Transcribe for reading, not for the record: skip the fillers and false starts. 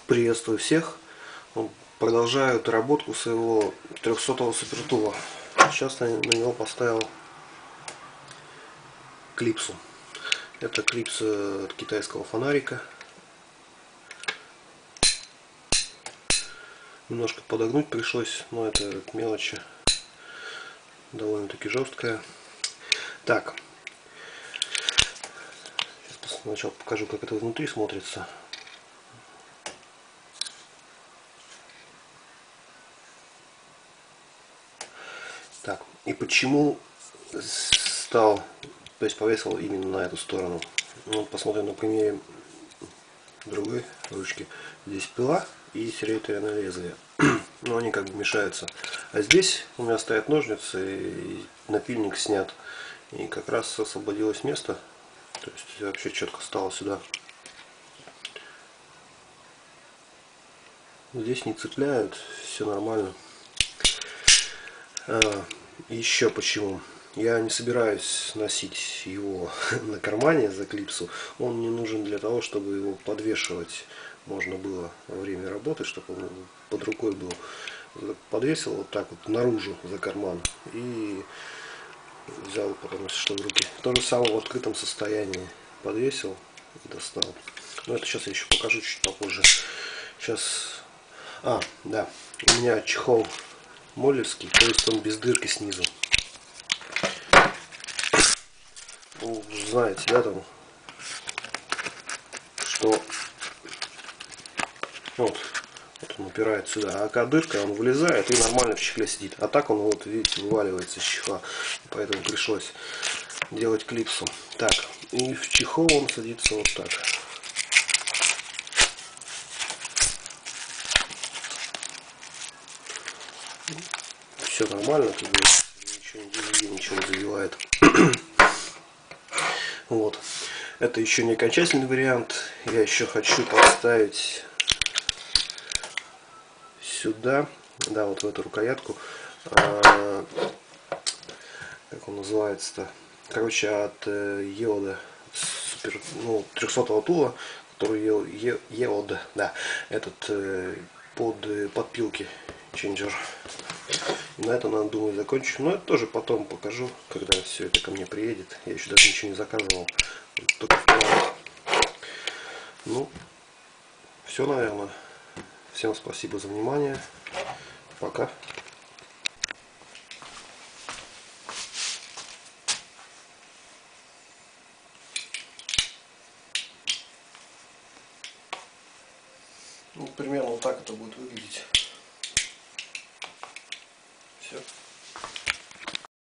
Приветствую всех. Продолжаю доработку своего 300-го супертула. Сейчас на него поставил клипсу. Это клипса от китайского фонарика. Немножко подогнуть пришлось, но это мелочи. Довольно-таки жесткая. Так. Сейчас сначала покажу, как это внутри смотрится. Так, и почему стал, то есть повесил именно на эту сторону. Ну, посмотрим на примере другой ручки. Здесь пила и серебряное лезвие. Но они как бы мешаются. А здесь у меня стоят ножницы и напильник снят. И как раз освободилось место. То есть вообще четко стало сюда. Здесь не цепляют, все нормально. Еще почему. Я не собираюсь носить его на кармане за клипсу. Он мне нужен для того, чтобы его подвешивать можно было во время работы, чтобы он под рукой был. Подвесил вот так вот наружу за карман и взял потом, если что, в руки. То же самое в открытом состоянии подвесил и достал. Но это сейчас я еще покажу чуть попозже. Сейчас... да. У меня чехол моллерский, то есть он без дырки снизу. Ну, знаете, да, там, что вот он упирает сюда, а дырка, он вылезает и нормально в чехле сидит. А так он, вот видите, вываливается из чехла, поэтому пришлось делать клипсу. Так, и в чехол он садится вот так. Все нормально, как бы ничего не задевает. Вот. Это еще не окончательный вариант. Я еще хочу поставить сюда, да, вот в эту рукоятку, как он называется-то, короче, от Еода, супер, ну, 300-го тула, который Еод, да, этот под подпилки ченджер. И на этом, надо, думаю, закончу. Но это тоже потом покажу, когда все это ко мне приедет. Я еще даже ничего не заказывал, только в планах. Ну, все, наверное. Всем спасибо за внимание. Пока. Ну, примерно вот так это будет выглядеть. Все.